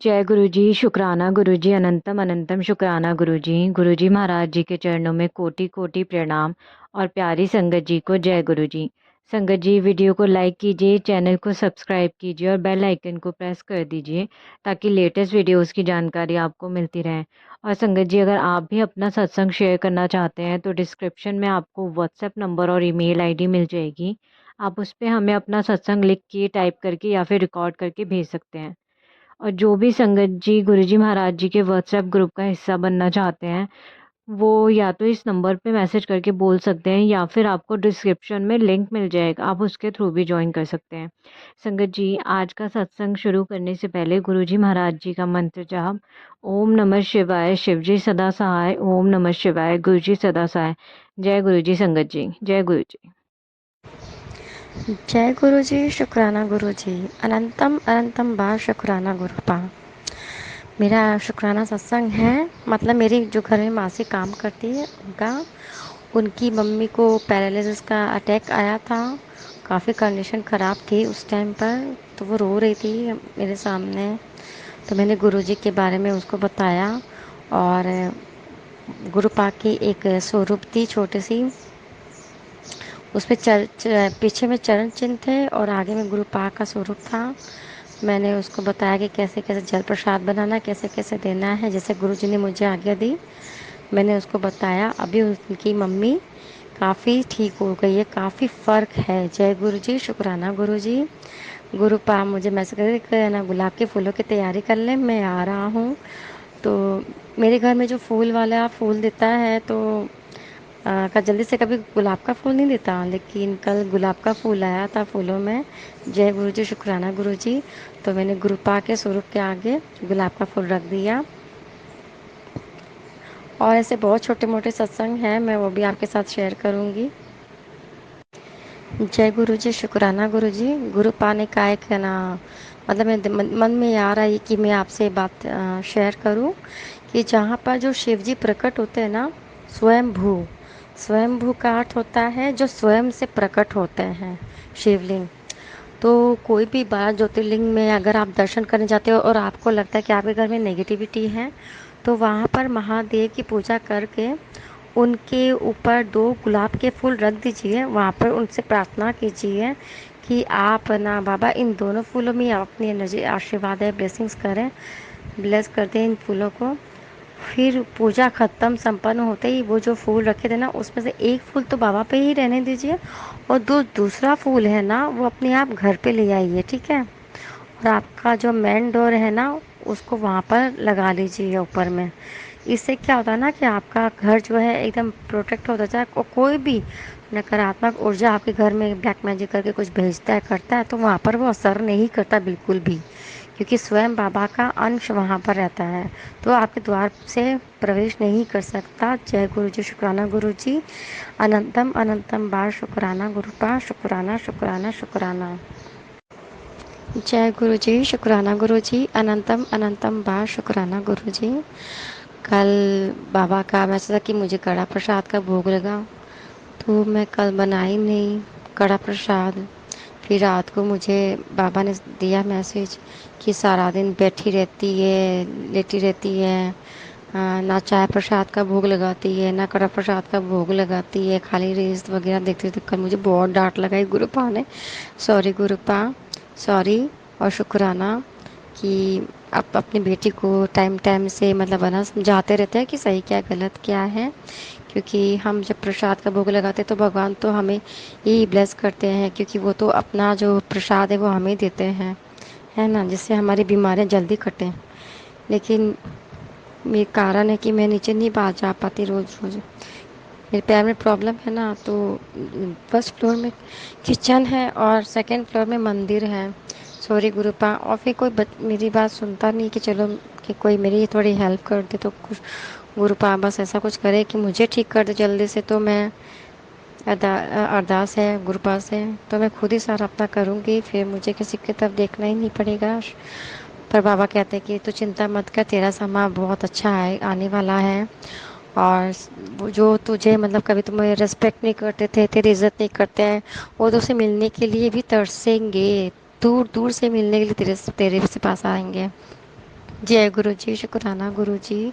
जय गुरु जी। शुक्राना गुरु जी, अनंतम अनंतम शुक्राना गुरु जी। गुरु जी महाराज जी के चरणों में कोटि कोटि प्रणाम। और प्यारी संगत जी को जय गुरु जी। संगत जी, वीडियो को लाइक कीजिए, चैनल को सब्सक्राइब कीजिए और बेल आइकन को प्रेस कर दीजिए ताकि लेटेस्ट वीडियोस की जानकारी आपको मिलती रहे। और संगत जी, अगर आप भी अपना सत्संग शेयर करना चाहते हैं तो डिस्क्रिप्शन में आपको व्हाट्सएप नंबर और ईमेल आईडी मिल जाएगी। आप उस पर हमें अपना सत्संग लिख के, टाइप करके या फिर रिकॉर्ड करके भेज सकते हैं। और जो भी संगत जी गुरुजी महाराज जी के व्हाट्सएप ग्रुप का हिस्सा बनना चाहते हैं, वो या तो इस नंबर पे मैसेज करके बोल सकते हैं या फिर आपको डिस्क्रिप्शन में लिंक मिल जाएगा, आप उसके थ्रू भी ज्वाइन कर सकते हैं। संगत जी, आज का सत्संग शुरू करने से पहले गुरुजी महाराज जी का मंत्र जाप। ओम नमः शिवाय, शिव जी सदा सहाय। ओम नमः शिवाय, गुरु जी सदा सहाय। जय गुरु जी संगत जी, जय गुरु जी। जय गुरु जी। शुक्राना गुरु जी। अनंतम अनंतम बार शुक्राना गुरु पा। मेरा शुक्राना सत्संग है, मतलब मेरी जो घर में मासी काम करती है उनकी मम्मी को पैरालिसिस का अटैक आया था। काफ़ी कंडीशन ख़राब थी उस टाइम पर, तो वो रो रही थी मेरे सामने। तो मैंने गुरु जी के बारे में उसको बताया। और गुरु पा की एक स्वरूप थी छोटी सी, उस पर पीछे में चरण चिन्ह थे और आगे में गुरु पा का स्वरूप था। मैंने उसको बताया कि कैसे कैसे जल प्रसाद बनाना, कैसे कैसे देना है, जैसे गुरु जी ने मुझे आज्ञा दी मैंने उसको बताया। अभी उनकी मम्मी काफ़ी ठीक हो गई है, काफ़ी फ़र्क है। जय गुरु जी। शुक्राना गुरु जी। गुरु पा मुझे मैसेज कर ना, गुलाब के फूलों की तैयारी कर ले, मैं आ रहा हूँ। तो मेरे घर में जो फूल वाला फूल देता है तो का जल्दी से कभी गुलाब का फूल नहीं देता, लेकिन कल गुलाब का फूल आया था फूलों में। जय गुरु जी। शुक्राना गुरु जी। तो मैंने गुरु पा के स्वरूप के आगे गुलाब का फूल रख दिया। और ऐसे बहुत छोटे मोटे सत्संग हैं, मैं वो भी आपके साथ शेयर करूँगी। जय गुरु जी। शुक्राना गुरु जी। गुरु पाने का एक है ना, मतलब मेरे मन में आ रहा है कि मैं आपसे बात शेयर करूं कि जहाँ पर जो शिव जी प्रकट होते हैं ना, स्वयंभू। स्वयंभू का अर्थ होता है जो स्वयं से प्रकट होते हैं, शिवलिंग। तो कोई भी बार ज्योतिर्लिंग में अगर आप दर्शन करने जाते हो और आपको लगता है कि आपके घर में नेगेटिविटी है, तो वहाँ पर महादेव की पूजा करके उनके ऊपर 2 गुलाब के फूल रख दीजिए। वहाँ पर उनसे प्रार्थना कीजिए कि आप ना बाबा इन दोनों फूलों में अपनी एनर्जी, आशीर्वाद है, ब्लेसिंग्स करें, ब्लेस कर दें इन फूलों को। फिर पूजा ख़त्म संपन्न होते ही वो जो फूल रखे थे ना, उसमें से एक फूल तो बाबा पे ही रहने दीजिए और दूसरा फूल है ना, वो अपने आप घर पे ले आइए, ठीक है। और आपका जो मेन डोर है ना, उसको वहाँ पर लगा लीजिए ऊपर में। इससे क्या होता है ना कि आपका घर जो है एकदम प्रोटेक्ट होता जाए, और कोई भी नकारात्मक ऊर्जा आपके घर में ब्लैक मैजिक करके कुछ भेजता है, करता है, तो वहाँ पर वो असर नहीं करता बिल्कुल भी, क्योंकि स्वयं बाबा का अंश वहाँ पर रहता है, तो आपके द्वार से प्रवेश नहीं कर सकता। जय गुरु जी। शुक्राना गुरु जी। अनंतम अनंतम बार शुक्राना गुरु पा। शुक्राना शुक्राना शुक्राना। जय गुरु जी। शुक्राना गुरु जी। अनंतम अनंतम बार शुक्राना गुरु जी। कल बाबा का मैसेज था कि मुझे कड़ा प्रसाद का भोग लगा, तो मैं कल बनाई नहीं कड़ा प्रसाद। फिर रात को मुझे बाबा ने दिया मैसेज कि सारा दिन बैठी रहती है, लेटी रहती है, ना चाय प्रसाद का भोग लगाती है, ना कड़ा प्रसाद का भोग लगाती है, खाली रील्स वगैरह देखते थे। कल मुझे बहुत डांट लगाई गुरुपा ने। Sorry गुरुपा, sorry. और शुक्राना कि आप अपनी बेटी को टाइम टाइम से मतलब है ना समझाते रहते हैं कि सही क्या गलत क्या है, क्योंकि हम जब प्रसाद का भोग लगाते हैं तो भगवान तो हमें ही ब्लेस करते हैं, क्योंकि वो तो अपना जो प्रसाद है वो हमें देते हैं, है ना, जिससे हमारी बीमारियां जल्दी कटें। लेकिन ये कारण है कि मैं नीचे नहीं बाहर जा पाती रोज़ रोज़। मेरे पैर में प्रॉब्लम है ना, तो फर्स्ट फ्लोर में किचन है और सेकंड फ्लोर में मंदिर है। सॉरी गुरुपा। और फिर कोई मेरी बात सुनता नहीं कि चलो कि कोई मेरी थोड़ी हेल्प कर दे, तो कुछ गुरुपा बस ऐसा कुछ करे कि मुझे ठीक कर दे जल्दी से, तो मैं अरदास है गुरुपा से, तो मैं खुद ही सारा अपना करूँगी, फिर मुझे किसी की तरफ देखना ही नहीं पड़ेगा। पर बाबा कहते हैं कि तू चिंता मत कर, तेरा समय बहुत अच्छा है, आने वाला है। और वो जो तुझे मतलब कभी तुम्हें रिस्पेक्ट नहीं करते थे, तेरी इज्जत नहीं करते हैं, वो तो उसे मिलने के लिए भी तरसेंगे, दूर दूर से मिलने के लिए तेरे तेरे से पास आएंगे। जय गुरु जी, शुक्राना गुरु जी।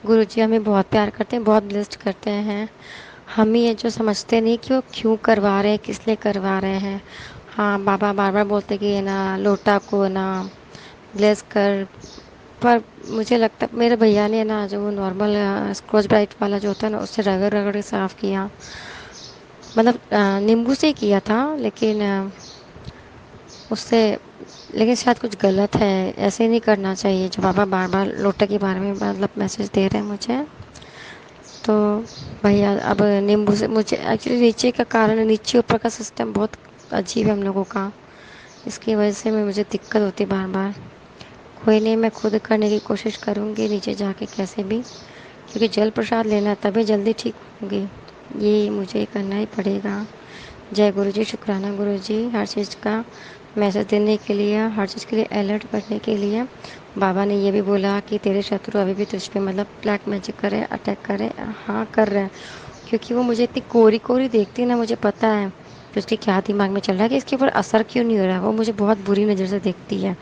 गुरु जी हमें बहुत प्यार करते हैं, बहुत ब्लेस्ड करते हैं। हम ही ये जो समझते नहीं कि वो क्यों करवा रहे हैं, किस लिए करवा रहे हैं। हाँ, बाबा बार बार बोलते कि ये ना लोटा को ना ब्लेस कर, पर मुझे लगता है मेरे भैया ने ना जो नॉर्मल स्कॉच ब्राइट वाला जो होता है ना उससे रगड़ रगड़ के साफ़ किया। मतलब नींबू से ही किया था, लेकिन उससे लेकिन शायद कुछ गलत है। ऐसे नहीं करना चाहिए जो बाबा बार बार लोटे के बारे में मतलब मैसेज दे रहे हैं मुझे। तो भैया अब नींबू से मुझे एक्चुअली नीचे का कारण, नीचे ऊपर का सिस्टम बहुत अजीब है हम लोगों का। इसकी वजह से मैं मुझे दिक्कत होती बार बार। कोई नहीं, मैं खुद करने की कोशिश करूँगी नीचे जाके कैसे भी, क्योंकि जल प्रसाद लेना है, तभी जल्दी ठीक होंगी। ये मुझे करना ही पड़ेगा। जय गुरु जी, शुक्राना गुरु जी हर चीज़ का मैसेज देने के लिए, हर चीज़ के लिए अलर्ट करने के लिए। बाबा ने ये भी बोला कि तेरे शत्रु अभी भी तुझ पे मतलब ब्लैक मैजिक करे, अटैक करे। हाँ, कर रहे हैं, क्योंकि वो मुझे इतनी कोरी कोरी देखती है ना, मुझे पता है कि उसके क्या दिमाग में चल रहा है, कि इसके ऊपर असर क्यों नहीं हो रहा है। वो मुझे बहुत बुरी नज़र से देखती है।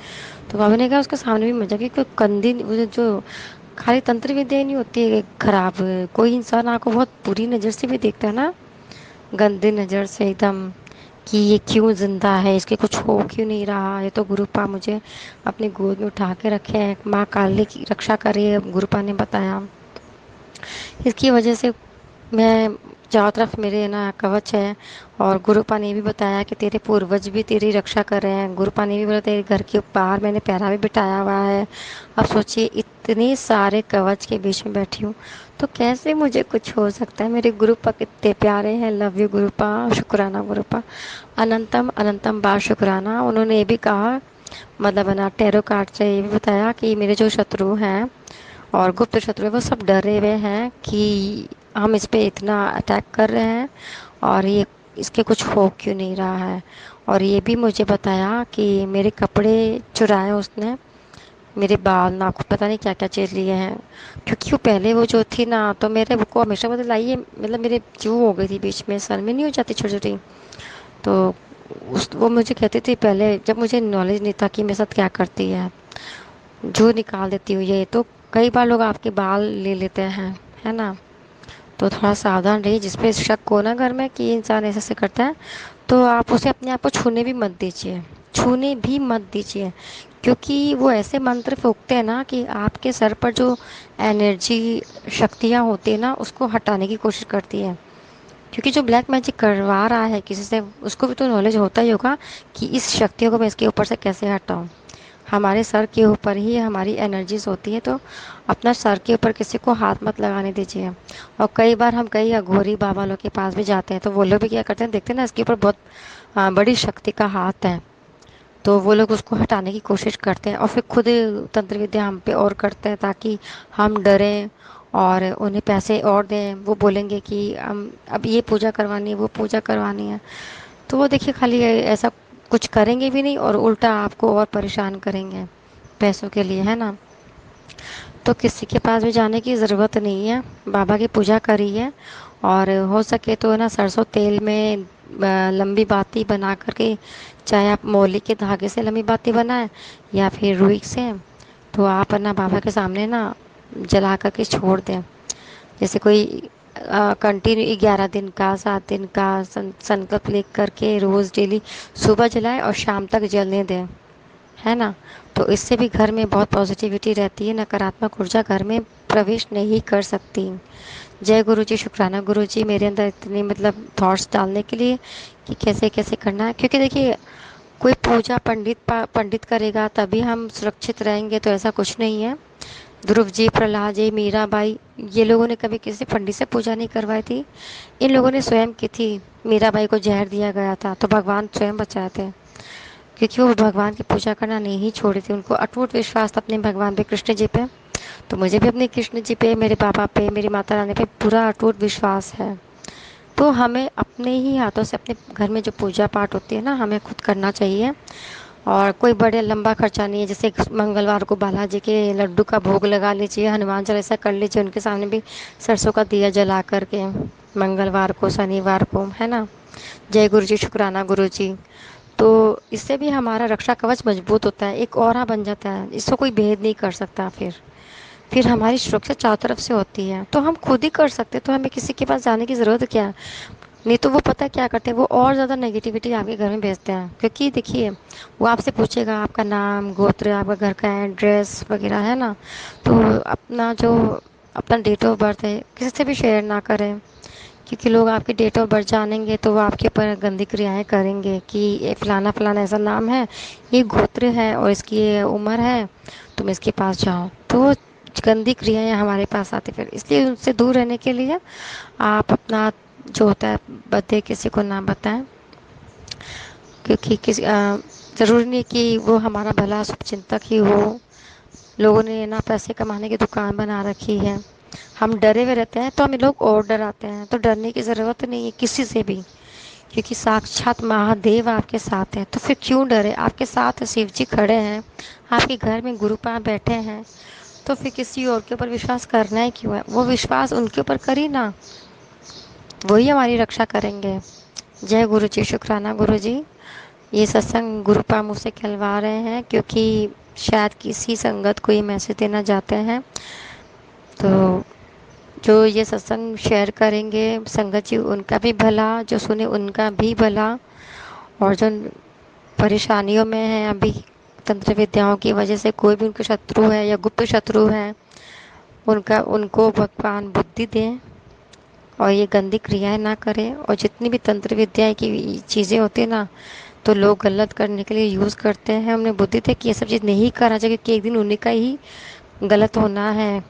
तो बाबा ने कहा उसके सामने भी मजा, कि कोई कंदी वो जो खाली तंत्र विद्या ही नहीं होती है खराब, कोई इंसान आपको बहुत बुरी नज़र से भी देखता है ना, गंदी नज़र से एकदम, कि ये क्यों जिंदा है, इसके कुछ हो क्यों नहीं रहा। ये तो गुरुपा मुझे अपनी गोद में उठा के रखे हैं, माँ काली की रक्षा करे, गुरुपा ने बताया। इसकी वजह से मैं चारों तरफ मेरे ना कवच है। और गुरुपा ने भी बताया कि तेरे पूर्वज भी तेरी रक्षा कर रहे हैं। गुरुपा ने भी बोला तेरे घर के बाहर मैंने पहरा भी बिठाया हुआ है। अब सोचिए, इतने सारे कवच के बीच में बैठी हूँ, तो कैसे मुझे कुछ हो सकता है। मेरे गुरुपा कितने प्यारे हैं। लव यू गुरुपा, शुक्राना गुरुपा, अनंतम अनंतम बार शुक्राना। उन्होंने ये भी कहा, मतलब है ना, टैरो कार्ड से ये भी बताया कि मेरे जो शत्रु हैं और गुप्त शत्रु है वो सब डरे हुए हैं कि हम इस पे इतना अटैक कर रहे हैं और ये इसके कुछ हो क्यों नहीं रहा है। और ये भी मुझे बताया कि मेरे कपड़े चुराए उसने, मेरे बाल नाखून पता नहीं क्या क्या चीज़ लिए हैं। क्योंकि वो पहले वो जो थी ना, तो मेरे को हमेशा बदलाई है, मतलब मेरे जू हो गई थी बीच में, सर में नहीं हो जाती छोटी छोटी। तो उस वो मुझे कहती थी पहले, जब मुझे नॉलेज नहीं था कि मेरे साथ क्या करती है, जो निकाल देती हूँ ये। तो कई बार लोग आपके बाल ले लेते हैं, है ना। तो थोड़ा सावधान रहिए, जिस पे शक हो ना घर में कि ये इंसान ऐसे ऐसे करता है, तो आप उसे अपने आप को छूने भी मत दीजिए, छूने भी मत दीजिए। क्योंकि वो ऐसे मंत्र फूंकते हैं ना कि आपके सर पर जो एनर्जी शक्तियाँ होती है ना, उसको हटाने की कोशिश करती है। क्योंकि जो ब्लैक मैजिक करवा रहा है किसी से, उसको भी तो नॉलेज होता ही होगा कि इस शक्तियों को मैं इसके ऊपर से कैसे हटाऊं। हमारे सर के ऊपर ही हमारी एनर्जीज होती है, तो अपना सर के ऊपर किसी को हाथ मत लगाने दीजिए। और कई बार हम कई अघोरी बाबा लोग के पास भी जाते हैं, तो वो लोग भी क्या करते हैं, देखते हैं ना इसके ऊपर बहुत बड़ी शक्ति का हाथ है, तो वो लोग उसको हटाने की कोशिश करते हैं और फिर खुद तंत्र विद्या हम पे और करते हैं, ताकि हम डरें और उन्हें पैसे और दें। वो बोलेंगे कि हम अब ये पूजा करवानी है, वो पूजा करवानी है। तो वो देखिए, खाली ऐसा कुछ करेंगे भी नहीं और उल्टा आपको और परेशान करेंगे पैसों के लिए, है ना। तो किसी के पास भी जाने की ज़रूरत नहीं है, बाबा की पूजा करिए। और हो सके तो ना सरसों तेल में लंबी बाती बना करके, चाहे आप मौली के धागे से लंबी बाती बनाएं या फिर रुई से, तो आप ना बाबा के सामने ना जला करके छोड़ दें। जैसे कोई कंटिन्यू 11 दिन का, 7 दिन का संकल्प लेकर करके रोज़ डेली सुबह जलाएं और शाम तक जलने दें, है ना। तो इससे भी घर में बहुत पॉजिटिविटी रहती है, नकारात्मक ऊर्जा घर में प्रवेश नहीं कर सकती। जय गुरु जी, शुक्राना गुरु जी मेरे अंदर इतनी मतलब थॉट्स डालने के लिए कि कैसे कैसे करना है। क्योंकि देखिए, कोई पूजा पंडित करेगा तभी हम सुरक्षित रहेंगे, तो ऐसा कुछ नहीं है। ध्रुव जी, प्रहलाद जी, मीराबाई, ये लोगों ने कभी किसी पंडित से पूजा नहीं करवाई थी। इन लोगों ने स्वयं की थी। मीराबाई को जहर दिया गया था तो भगवान स्वयं बचाए थे, क्योंकि वो भगवान की पूजा करना नहीं छोड़ी थी। उनको अटूट विश्वास था अपने भगवान पे, कृष्ण जी पे। तो मुझे भी अपने कृष्ण जी पे, मेरे पापा पे, मेरी माता रानी पे पूरा अटूट विश्वास है। तो हमें अपने ही हाथों से अपने घर में जो पूजा पाठ होती है ना, हमें खुद करना चाहिए। और कोई बड़े लंबा खर्चा नहीं है। जैसे मंगलवार को बालाजी के लड्डू का भोग लगा लीजिए, हनुमान चालीसा कर लीजिए उनके सामने भी, सरसों का दिया जला करके, मंगलवार को, शनिवार को, है ना। जय गुरु जी, शुक्राना गुरु जी। तो इससे भी हमारा रक्षा कवच मजबूत होता है, एक ऑरा बन जाता है, इसको कोई भेद नहीं कर सकता। फिर हमारी सुरक्षा चारों तरफ से होती है, तो हम खुद ही कर सकते हैं, तो हमें किसी के पास जाने की ज़रूरत क्या है। नहीं तो वो पता है क्या करते हैं, वो और ज़्यादा नेगेटिविटी आपके घर में भेजते हैं, क्योंकि देखिए वो आपसे पूछेगा आपका नाम, गोत्र, आपका घर का एड्रेस वगैरह, है ना। तो अपना डेट ऑफ बर्थ है, किसी से भी शेयर ना करें, क्योंकि लोग आपकी डेट ऑफ बर्थ जानेंगे तो वो आपके ऊपर गंदी क्रियाएं करेंगे कि ये फलाना फलाना ऐसा नाम है, ये गोत्र है और इसकी ये उम्र है, तुम इसके पास जाओ। तो वो गंदी क्रियाएं हमारे पास आती, फिर इसलिए उनसे दूर रहने के लिए आप अपना जो होता है बर्थडे किसी को ना बताएं, क्योंकि ज़रूरी नहीं कि वो हमारा भला शुभचिंतक ही हो। लोगों ने ना पैसे कमाने की दुकान बना रखी है, हम डरे हुए रहते हैं तो हमें लोग और डराते हैं। तो डरने की ज़रूरत नहीं है किसी से भी, क्योंकि साक्षात महादेव आपके साथ है, तो फिर क्यों डरे। आपके साथ शिव जी खड़े हैं, आपके घर में गुरुपा बैठे हैं, तो फिर किसी और के ऊपर विश्वास करना ही क्यों है। वो विश्वास उनके ऊपर करी ना, वही हमारी रक्षा करेंगे। जय गुरु जी, शुक्राना गुरु जी। ये सत्संग गुरुपा मुझसे कहलवा रहे हैं, क्योंकि शायद किसी संगत को ये मैसेज देना चाहते हैं। तो जो ये सत्संग शेयर करेंगे संगत जी, उनका भी भला, जो सुने उनका भी भला, और जो परेशानियों में है अभी तंत्र विद्याओं की वजह से, कोई भी उनके शत्रु है या गुप्त शत्रु है, उनका उनको भगवान बुद्धि दें और ये गंदी क्रियाएं ना करें। और जितनी भी तंत्र विद्या की चीज़ें होती है ना, तो लोग गलत करने के लिए यूज़ करते हैं, उन्हें बुद्धि दे कि ये सब चीज़ नहीं करना चाहिए, क्योंकि एक दिन उन्हीं का ही गलत होना है।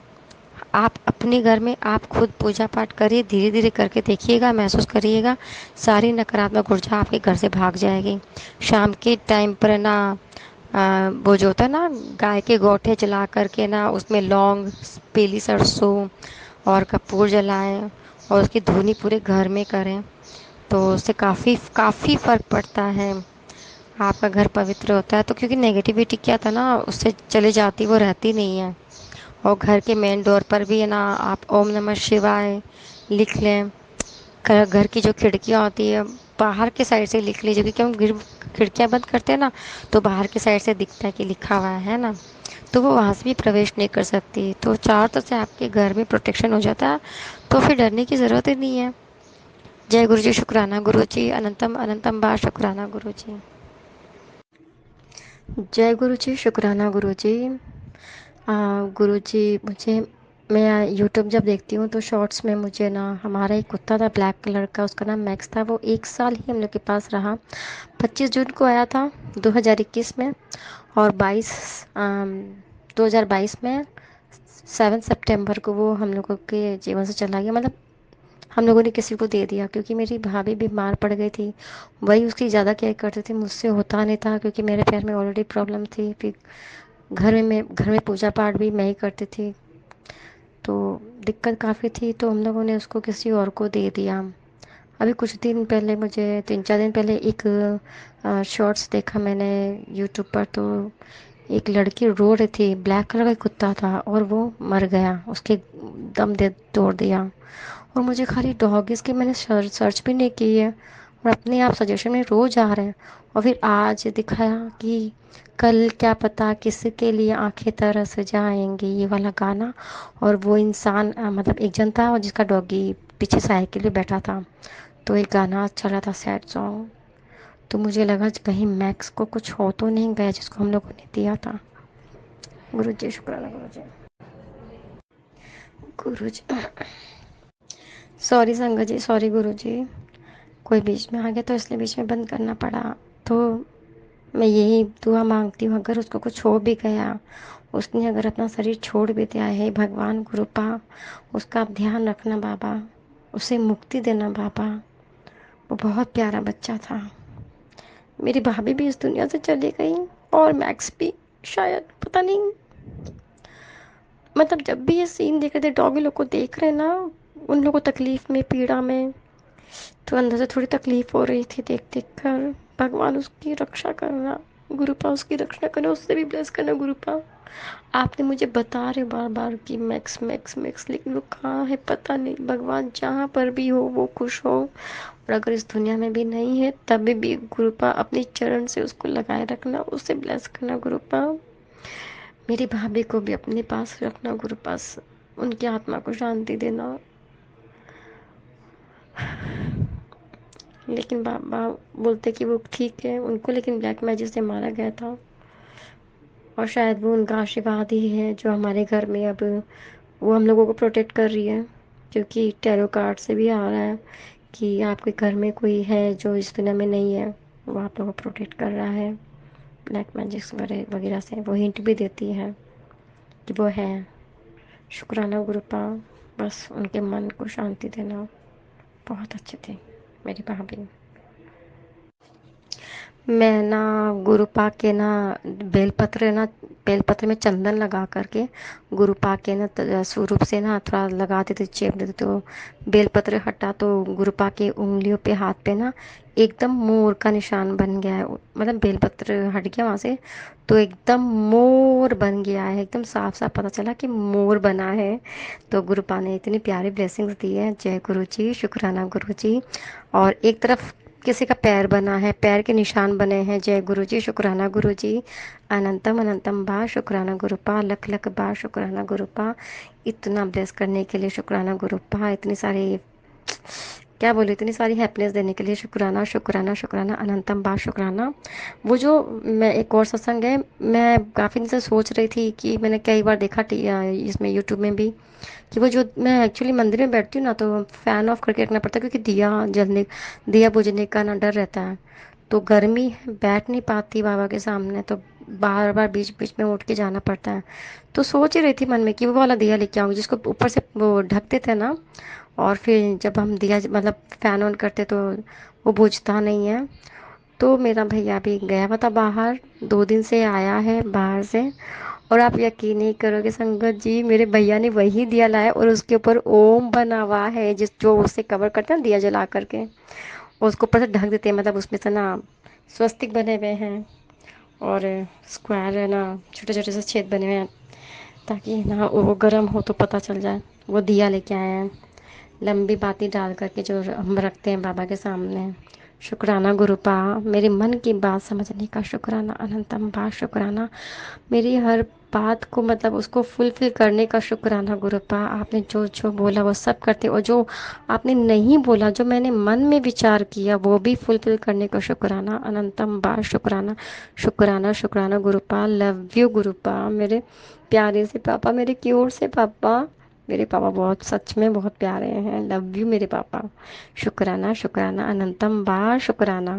आप अपने घर में आप खुद पूजा पाठ करिए, धीरे धीरे करके देखिएगा, महसूस करिएगा, सारी नकारात्मक ऊर्जा आपके घर से भाग जाएगी। शाम के टाइम पर ना वो जो होता है ना, गाय के गोठे जला करके ना उसमें लौंग, पीली सरसों और कपूर जलाएं और उसकी धुनी पूरे घर में करें, तो उससे काफ़ी काफ़ी फ़र्क पड़ता है। आपका घर पवित्र होता है, तो क्योंकि नेगेटिविटी क्या था ना, उससे चली जाती, वो रहती नहीं है। और घर के मेन डोर पर भी है ना, आप ओम नमः शिवाय लिख लें। घर की जो खिड़कियाँ होती है बाहर के साइड से लिख लीजिए, क्योंकि हम खिड़कियाँ बंद करते हैं ना, तो बाहर के साइड से दिखता है कि लिखा हुआ है ना, तो वो वहाँ से भी प्रवेश नहीं कर सकती। तो चारों तरफ से आपके घर में प्रोटेक्शन हो जाता है, तो फिर डरने की ज़रूरत ही नहीं है। जय गुरु जी, शुक्राना गुरु जी, अनंतम अनंतम बार शुक्राना गुरु जी। जय गुरु जी, शुक्राना गुरु जी। गुरु जी, मुझे मैं यूट्यूब जब देखती हूँ तो शॉर्ट्स में मुझे ना, हमारा एक कुत्ता था ब्लैक कलर का, उसका नाम मैक्स था, वो 1 साल ही हम लोग के पास रहा। 25 जून को आया था 2021 में, और 2022 में 7 सितंबर को वो हम लोगों के जीवन से चला गया। मतलब हम लोगों ने किसी को दे दिया, क्योंकि मेरी भाभी बीमार पड़ गई थी, वही उसकी ज़्यादा केयर करती थी, मुझसे होता नहीं था, क्योंकि मेरे पैर में ऑलरेडी प्रॉब्लम थी। फिर घर में पूजा पाठ भी मैं ही करती थी, तो दिक्कत काफ़ी थी, तो हम लोगों ने उसको किसी और को दे दिया। अभी कुछ दिन पहले, मुझे 3-4 दिन पहले एक शॉर्ट्स देखा मैंने यूट्यूब पर, तो एक लड़की रो रही थी, ब्लैक कलर का कुत्ता था और वो मर गया, उसके दम दे तोड़ दिया। और मुझे खाली डॉगीज़ की मैंने सर्च भी नहीं की है, और अपने आप सजेशन में रोज़ आ रहे हैं। और फिर आज दिखाया कि कल क्या पता किसके लिए आंखें तरस जाएंगी, ये वाला गाना। और वो इंसान मतलब एक जन था और जिसका डॉगी पीछे साइकिल पे बैठा था, तो एक गाना चल रहा था, सैड सॉन्ग। तो मुझे लगा कहीं मैक्स को कुछ हो तो नहीं गया जिसको हम लोगों ने दिया था। गुरु जी, शुक्राना गुरु जी। गुरु जी, सॉरी संगत जी, सॉरी गुरु जी, कोई बीच में आ गया तो इसलिए बीच में बंद करना पड़ा। तो मैं यही दुआ मांगती हूँ, अगर उसको कुछ हो भी गया, उसने अगर अपना शरीर छोड़ भी दिया है, भगवान गुरुपा उसका आप ध्यान रखना बाबा, उसे मुक्ति देना बाबा। वो बहुत प्यारा बच्चा था। मेरी भाभी भी इस दुनिया से चली गई, और मैक्स भी शायद, पता नहीं। मतलब जब भी ये सीन देख रहे थे, डॉगी लोग को देख रहे ना, उन लोगों को तकलीफ में, पीड़ा में, तो अंदर से थोड़ी तकलीफ हो रही थी देख देख कर। भगवान उसकी रक्षा करना, गुरुपा उसकी रक्षा करना, उससे भी ब्लेस करना गुरुपा। आपने मुझे बता रहे बार बार कि मैक्स मैक्स मैक्स, लेकिन वो कहाँ है पता नहीं। भगवान जहाँ पर भी हो वो खुश हो, और अगर इस दुनिया में भी नहीं है तभी भी गुरुपा अपने चरण से उसको लगाए रखना, उसे ब्लेस करना गुरुपा। मेरी भाभी को भी अपने पास रखना गुरुपास, उनकी आत्मा को शांति देना। लेकिन बाबा बोलते कि वो ठीक है, उनको लेकिन ब्लैक मैजिक से मारा गया था, और शायद वो उनका आशीर्वाद ही है जो हमारे घर में अब वो हम लोगों को प्रोटेक्ट कर रही है, क्योंकि टैरो कार्ड से भी आ रहा है कि आपके घर में कोई है जो इस दुनिया में नहीं है, वो आप लोगों को प्रोटेक्ट कर रहा है ब्लैक मैजिक्स वगैरह से। वो हिंट भी देती है कि वो है। शुक्राना गुरुपा, बस उनके मन को शांति देना। बहुत अच्छे थे मेरी भाभी। मैं ना गुरुपा के ना बेलपत्र में चंदन लगा करके गुरुपा के ना स्वरूप से ना थोड़ा लगा देते, चेप देते, तो बेलपत्र हटा तो गुरुपा के उंगलियों पे, हाथ पे ना एकदम मोर का निशान बन गया है। मतलब बेलपत्र हट गया वहाँ से तो एकदम मोर बन गया है, एकदम साफ साफ पता चला कि मोर बना है। तो गुरुपा ने इतनी प्यारी ब्लेसिंग्स दी है। जय गुरु जी, शुक्राना गुरु जी। और एक तरफ किसी का पैर बना है, पैर के निशान बने हैं। जय गुरु जी, शुक्राना गुरु जी। अनंतम अनंतम बा शुक्राना गुरुपा, लख लख बा शुक्राना गुरुपा। इतना ब्लेस करने के लिए शुक्राना गुरुपा, इतनी सारी क्या बोले, इतनी सारी हैप्पीनेस देने के लिए शुक्राना शुक्राना शुक्राना, अनंतम बा शुक्राना। वो जो मैं एक और सत्संग है, मैं काफ़ी दिन से सोच रही थी कि मैंने कई बार देखा इसमें यूट्यूब में भी, कि वो जो मैं एक्चुअली मंदिर में बैठती हूँ ना तो फ़ैन ऑफ करके रखना पड़ता है, क्योंकि दिया बुझने का ना डर रहता है। तो गर्मी है, बैठ नहीं पाती बाबा के सामने, तो बार बार बीच बीच में उठ के जाना पड़ता है। तो सोच ही रही थी मन में कि वो वाला दिया लेके आऊँगी जिसको ऊपर से वो ढकते थे ना, और फिर जब हम दिया मतलब फ़ैन ऑन करते तो वो बुझता नहीं है। तो मेरा भैया भी गया हुआ था बाहर, 2 दिन से आया है बाहर से, और आप यकीन नहीं करोगे संगत जी, मेरे भैया ने वही दिया लाया और उसके ऊपर ओम बना हुआ है, जिस जो उससे कवर करते हैं ना दिया जला करके, और उसको ऊपर से ढक देते हैं। मतलब उसमें से ना स्वस्तिक बने हुए हैं, और स्क्वायर है ना, छोटे छोटे से छेद बने हुए हैं, ताकि ना वो गर्म हो तो पता चल जाए। वो दिया लेके आए हैं, लंबी बाती डाल करके जो हम रखते हैं बाबा के सामने। शुक्राना गुरुपा, मेरे मन की बात समझने का शुक्राना, अनंतम बात शुक्राना, मेरी हर बात को मतलब उसको फुलफिल करने का शुक्राना गुरुपा। आपने जो जो बोला वो सब करते, और जो आपने नहीं बोला, जो मैंने मन में विचार किया, वो भी फुलफिल करने का शुक्राना, अनंतम बार शुक्राना शुक्राना शुक्राना गुरुपा। लव यू गुरुपा, मेरे प्यारे से पापा, मेरे क्यूट से पापा। मेरे पापा बहुत, सच में बहुत प्यारे हैं। लव यू मेरे पापा। शुक्राना शुक्राना, अनंतम बार शुक्राना।